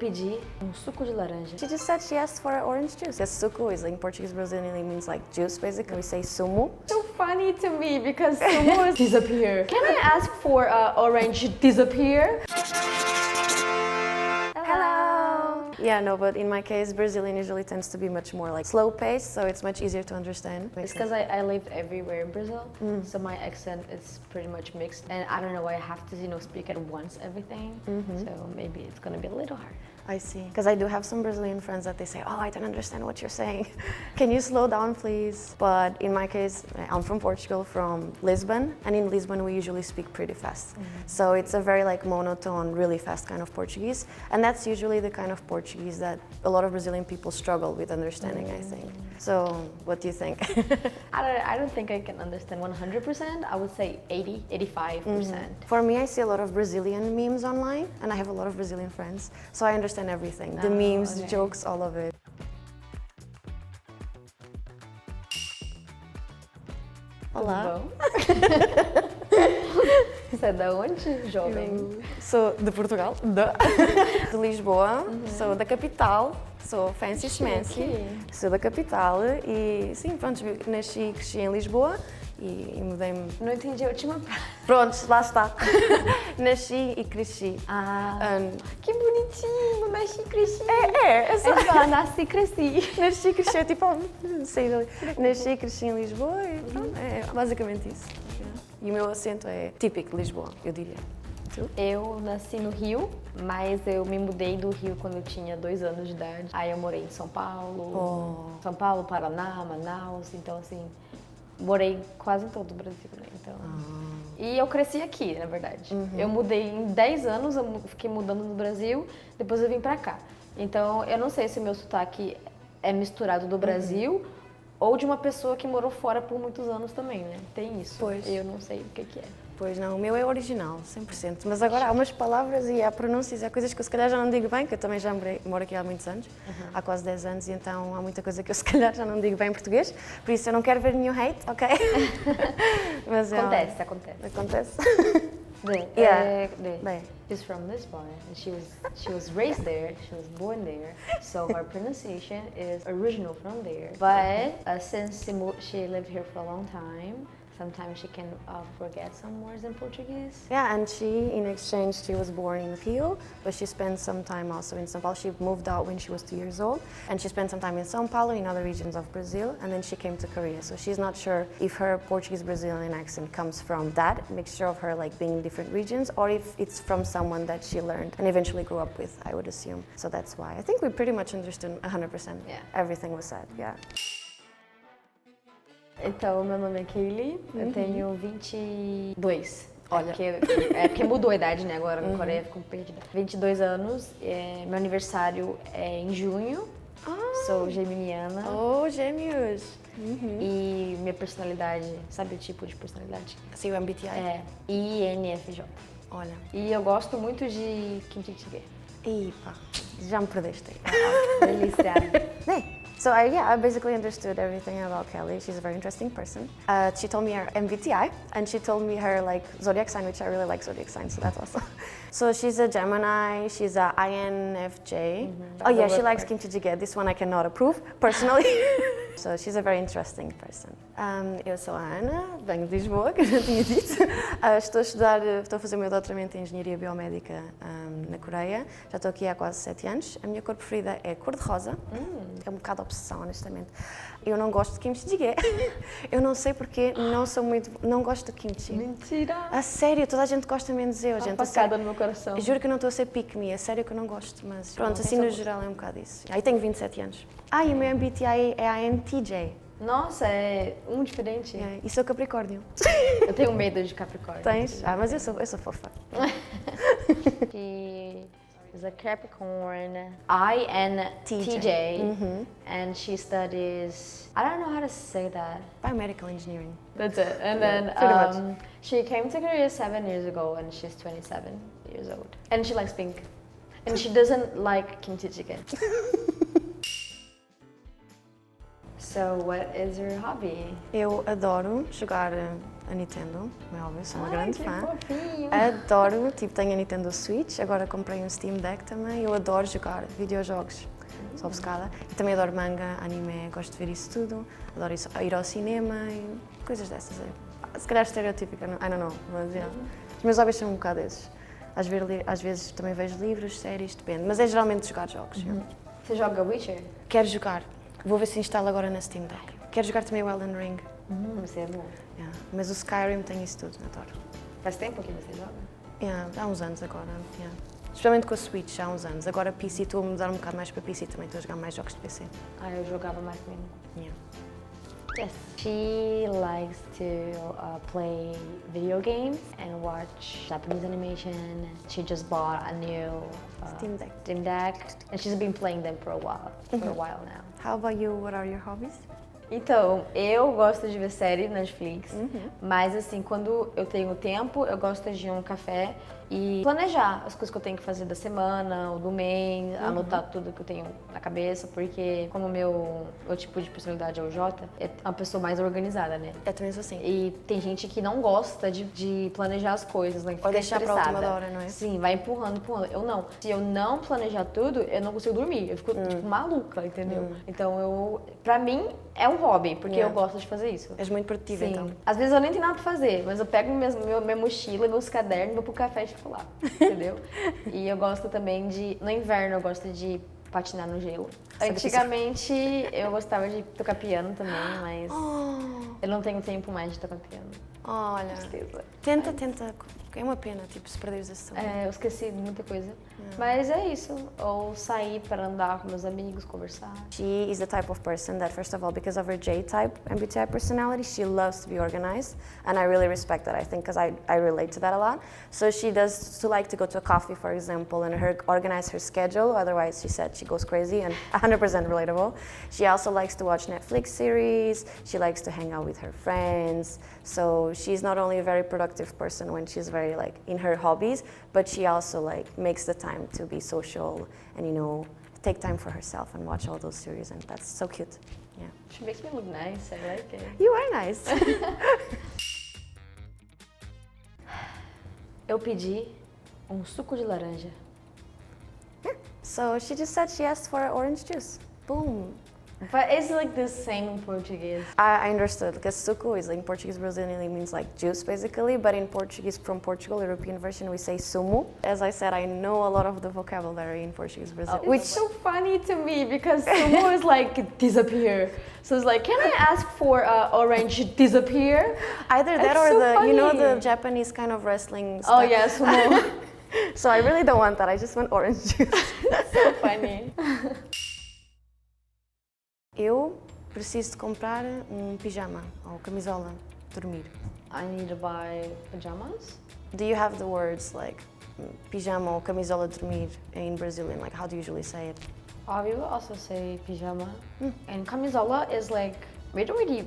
pedi suco de laranja. She just said she asked for orange juice. Yes, suco is in Portuguese, Brazilian means like juice basically. We say sumo. So funny to me because sumo is disappear. Can I ask for orange disappear? Hello! Yeah, no, but in my case, Brazilian usually tends to be much more like slow paced, so it's much easier to understand. It's because I lived everywhere in Brazil, so my accent is pretty much mixed, and I don't know why I have to, speak at once everything. So maybe it's gonna be a little hard. I see. Because I do have some Brazilian friends that they say, oh, I don't understand what you're saying. Can you slow down, please? But in my case, I'm from Portugal, from Lisbon. And in Lisbon, we usually speak pretty fast. So it's a very like monotone, really fast kind of Portuguese. And that's usually the kind of Portuguese that a lot of Brazilian people struggle with understanding, I think. So what do you think? I don't think I can understand 100%. I would say 80, 85%. For me, I see a lot of Brazilian memes online, and I have a lot of Brazilian friends. So I understand everything. The memes, the jokes, all of it. Olá. Você é da onde, jovem? Sou de Portugal, de Lisboa, sou da capital, sou fancy schmancy, sou da capital e sim, pronto, nasci e cresci em Lisboa e mudei-me. Não entendi a última parte. Pronto, lá está. Nasci e cresci. Que bonitinho, nasci e cresci. É só. Nasci e cresci. Nasci e cresci, tipo, saí dali. Nasci e cresci em Lisboa e pronto, é basicamente isso. E o meu acento é típico de Lisboa, eu diria. Tu? Eu nasci no Rio, mas eu me mudei do Rio quando eu tinha 2 anos de idade. Aí eu morei em São Paulo, Paraná, Manaus, então assim, morei quase em todo o Brasil, né? Então, e eu cresci aqui, na verdade. Eu mudei em 10 anos, eu fiquei mudando no Brasil, depois eu vim pra cá. Então, eu não sei se o meu sotaque é misturado do Brasil ou de uma pessoa que morou fora por muitos anos também, né? Tem isso. Pois. Eu não sei o que é. Pois não, o meu é original, 100%. Mas agora há umas palavras e há pronúncias, há coisas que eu se calhar já não digo bem, que eu também já moro aqui há muitos anos, há quase 10 anos, e então há muita coisa que eu se calhar já não digo bem em português, por isso eu não quero ver nenhum hate, ok? Mas Acontece. Acontece. She's from Lisbon, and she was raised there. She was born there, so her pronunciation is original from there. But since she lived here for a long time, sometimes she can forget some words in Portuguese. Yeah, and she, in exchange, she was born in Rio, but she spent some time also in São Paulo. She moved out when she was 2 years old, and she spent some time in São Paulo, in other regions of Brazil, and then she came to Korea. So she's not sure if her Portuguese-Brazilian accent comes from that mixture of her like being in different regions, or if it's from someone that she learned and eventually grew up with, I would assume. So that's why. I think we pretty much understood 100%. Everything was said, yeah. Então, meu nome é Kaylee, eu tenho 22. Olha. É porque mudou a idade, né? Agora na Coreia ficou perdida. 22 anos, meu aniversário é em junho, sou geminiana. Oh, gêmeos! E minha personalidade, sabe o tipo de personalidade? Sim, o MBTI? É INFJ. Olha. E eu gosto muito de kimchi jjigae. Epa, já me perdeste. Delícia. So I basically understood everything about Kelly. She's a very interesting person. She told me her MBTI, and she told me her like zodiac sign, which I really like zodiac signs, so that's awesome. So she's a Gemini, she's a INFJ. Oh yeah, she likes kimchi jjigae. This one I cannot approve, personally. So she's a very interesting person. Eu sou a Ana, venho de Lisboa, que eu já tinha dito. Estou a fazer o meu doutoramento em Engenharia Biomédica na Coreia. Já estou aqui há quase 7 anos. A minha cor preferida é cor-de-rosa. É um bocado obsessão, honestamente. Eu não gosto de kimchi jjigae. Eu não sei porque, não gosto de kimchi. Mentira! A sério, toda a gente gosta menos eu, gente. Uma facada no meu coração. Eu juro que eu não estou a ser pick-me, é sério que eu não gosto, mas pronto, assim no geral é um bocado isso. Aí tenho 27 anos. E o meu MBTI é INTJ. Nossa, é um diferente. E sou Capricórnio. Eu tenho medo de Capricórnio. Tens? Mas eu sou fofa. She is a Capricorn, INTJ, and she studies, I don't know how to say that. Biomedical engineering. That's it. And then she came to Korea 7 years ago, and she's 27 years old. And she likes pink. And she doesn't like kimchi jjigae. So, what is your hobby? Eu adoro jogar a Nintendo, é óbvio, sou uma grande que fã. fofinho. Adoro, tipo, tenho a Nintendo Switch, agora comprei um Steam Deck também. Eu adoro jogar videojogos, sou obcecada. E também adoro manga, anime, gosto de ver isso tudo. Adoro ir ao cinema e coisas dessas. Se calhar estereotípica, I don't know, mas yeah. Os meus hobbies são um bocado esses. Às vezes também vejo livros, séries, depende, mas é geralmente jogar jogos. Yeah. Você joga Witcher? Quero jogar, vou ver se instalo agora na Steam Deck. Quero jogar também o Elden Ring. Você é bom. Yeah. Mas o Skyrim tem isso tudo, adoro. Faz tempo que você joga? Yeah, há uns anos agora. Yeah. Especialmente com a Switch, há uns anos. Agora PC, estou a mudar um bocado mais para PC também, estou a jogar mais jogos de PC. Eu jogava mais mesmo. Yeah. Yes. She likes to play video games and watch Japanese animation. She just bought a new Steam Deck, and she's been playing them for a while now. How about you? What are your hobbies? Então, eu gosto de ver série na Netflix, mas assim, quando eu tenho tempo, eu gosto de ir um café e planejar as coisas que eu tenho que fazer da semana ou do mês, anotar tudo que eu tenho na cabeça, porque como o meu tipo de personalidade é o Jota, é uma pessoa mais organizada, né? Eu também sou assim. E tem gente que não gosta de planejar as coisas, né? Ou deixar pra última hora, não é? Sim, vai empurrando. Eu não. Se eu não planejar tudo, eu não consigo dormir. Eu fico, tipo, maluca, entendeu? Então, pra mim, é um hobby, porque eu gosto de fazer isso. És muito produtiva, Sim. então. Às vezes eu nem tenho nada pra fazer, mas eu pego minha mochila, meus cadernos, vou pro café e fico lá, entendeu? E eu gosto também no inverno, eu gosto de patinar no gelo. Antigamente, eu gostava de tocar piano também, mas eu não tenho tempo mais de tocar piano. Olha, Tristeza. tenta. É uma pena, tipo, se perderes esse tempo. Eu esqueci de muita coisa. Mas é isso. Ou sair para andar com meus amigos, conversar. She is the type of person that, first of all, because of her J-type MBTI personality, she loves to be organized, and I really respect that, I think, because I relate to that a lot. So she does like to go to a coffee, for example, and organize her schedule, otherwise she said she goes crazy, and 100% relatable. She also likes to watch Netflix series, she likes to hang out with her friends, so she's not only a very productive person when she's very, like, in her hobbies, but she also, like, makes the time to be social and, you know, take time for herself and watch all those series, and that's so cute. Yeah. She makes me look nice. I like it. You are nice. Eu pedi suco de laranja. So she just said she asked for orange juice. Boom. But it's like the same in Portuguese. I understood, because suco is, like, in Portuguese Brazilian, it means like juice basically, but in Portuguese from Portugal, European version, we say sumo. As I said, I know a lot of the vocabulary in Portuguese Brazilian. Which is so funny to me because sumo is like disappear. So it's like, can I ask for orange disappear? Either that It's or so you know, funny. the Japanese kind of wrestling stuff. Oh yeah, sumo. So I really don't want that, I just want orange juice. That's so funny. Eu preciso de comprar pijama ou camisola de dormir. I need to buy pajamas. Do you have the words like pijama or camisola de dormir in Brazilian? Like, how do you usually say it? We will also say pijama. And camisola is like, we don't really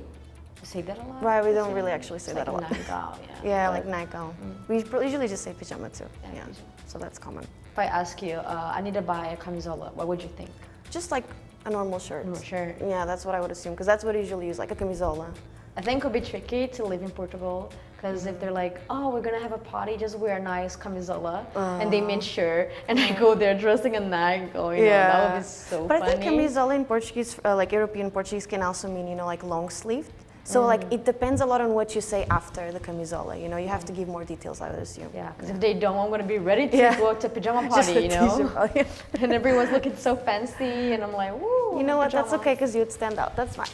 say that a lot. Right, we don't really actually say It's that a lot. like nightgown, Yeah, But like nightgown. We usually just say pijama too. Yeah, Yeah, pijama. so that's common. If I ask you, I need to buy a camisola, what would you think? Just like a normal shirt. Sure. Yeah, that's what I would assume, because that's what I usually use, like a camisola. I think it would be tricky to live in Portugal because if they're like, oh, we're gonna have a party, just wear a nice camisola, and they mean sure, and I go there dressing a nightgown, you know, that would be so But funny. I think camisola in Portuguese, like European Portuguese, can also mean, you know, like long sleeved. So like it depends a lot on what you say after the camisola, you know, you have to give more details, I would assume. Yeah, because if they don't, I'm gonna be ready to go to a pajama Just party, a you know? t-shirt, yeah. And everyone's looking so fancy, and I'm like, woo. You know what, that's pajamas. okay, because you'd stand out, that's fine.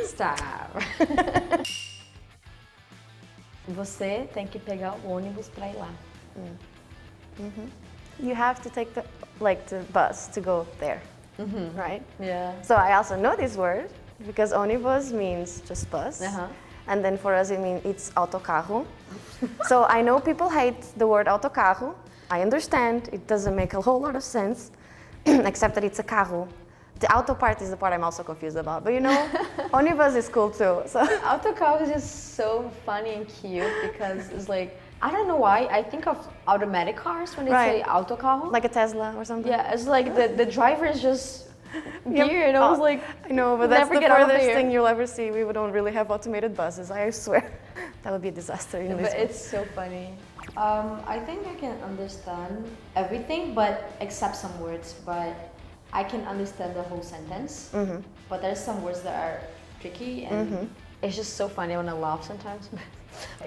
Stop. Você tem que pegar o ônibus pra ir lá. You have to take the bus to go there, right? Yeah. So I also know this word, because ônibus means just bus. And then for us it's autocarro. So I know people hate the word autocarro. I understand, it doesn't make a whole lot of sense, except that it's a carro. The auto part is the part I'm also confused about, but you know, ônibus is cool too. So Autocar is just so funny and cute because it's like, I don't know why, I think of automatic cars when they say autocarro. like a Tesla or something. Yeah, it's like the driver is just here, and I was like, I know, but that's never the get out of furthest here. thing you'll ever see. We don't really have automated buses, I swear. That would be a disaster in But Lisbon. it's so funny. I think I can understand everything, but except some words. But I can understand the whole sentence. But there's some words that are tricky, and it's just so funny when I laugh sometimes.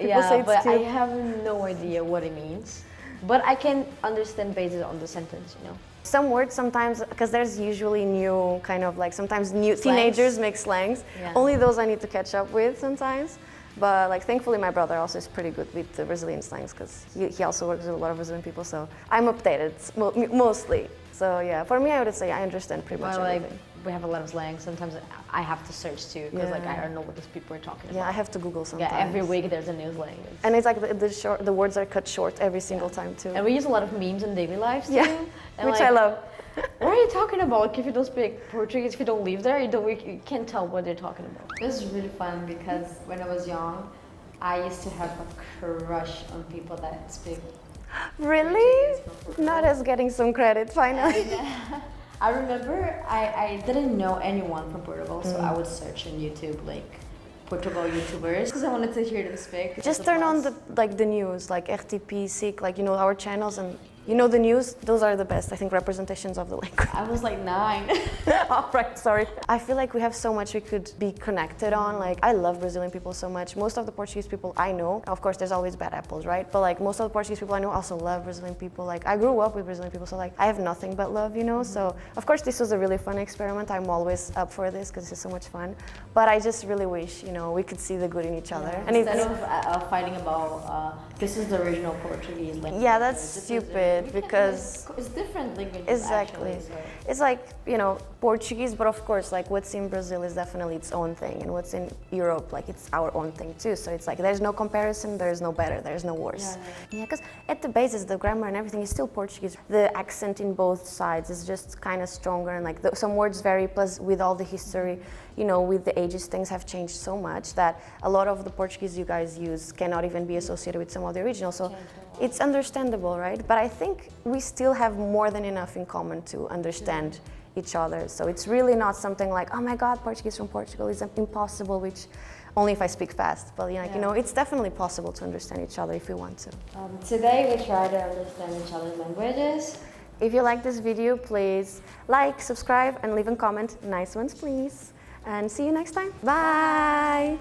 Yeah, say it's but I cute. have no idea what it means. But I can understand based on the sentence, you know. Some words sometimes, because there's usually new kind of like, sometimes new Slangs. teenagers make slangs. Yeah. Only those I need to catch up with sometimes. But like thankfully my brother also is pretty good with the Brazilian slangs because he also works with a lot of Brazilian people, so I'm updated mostly. So yeah, for me I would say I understand pretty much Well, like everything. we have a lot of slang. Sometimes I have to search too because like I don't know what these people are talking about. Yeah, I have to Google sometimes. Yeah, every week there's a new slang. And it's like the words are cut short every single time too. And we use a lot of memes in daily lives too. Yeah, And which like, I love. What are you talking about? Like, if you don't speak Portuguese, if you don't live there, you can't tell what they're talking about. This is really fun because when I was young, I used to have a crush on people that speak. Really? Not as getting some credit finally. I remember I didn't know anyone from Portugal, so I would search on YouTube like Portugal YouTubers because I wanted to hear them speak. Just turn on the news, like RTP, SIC, like our channels, and the news. Those are the best, I think, representations of the language. I was like 9. Oh, right, sorry. I feel like we have so much we could be connected on. Like, I love Brazilian people so much. Most of the Portuguese people I know, of course, there's always bad apples, right? But like most of the Portuguese people I know also love Brazilian people. Like, I grew up with Brazilian people, so like I have nothing but love, So of course, this was a really fun experiment. I'm always up for this because this is so much fun. But I just really wish, we could see the good in each other. And instead of fighting about this is the original Portuguese language. Yeah, that's stupid because it's different languages. exactly. Actually, so. It's like, Portuguese, but of course, like what's in Brazil is definitely its own thing, and what's in Europe, like it's our own thing too. So it's like there's no comparison, there's no better, there's no worse. Yeah, because at the basis, the grammar and everything is still Portuguese. The accent in both sides is just kind of stronger, and like some words vary. Plus, with all the history, with the ages, things have changed so much that a lot of the Portuguese you guys use cannot even be associated with some of the original. So it's understandable, right? But I think we still have more than enough in common to understand each other. So it's really not something like, oh my God, Portuguese from Portugal is impossible, which only if I speak fast. But it's definitely possible to understand each other if we want to. Today we try to understand each other's languages. If you like this video, please like, subscribe, and leave a comment. Nice ones, please. And see you next time. Bye.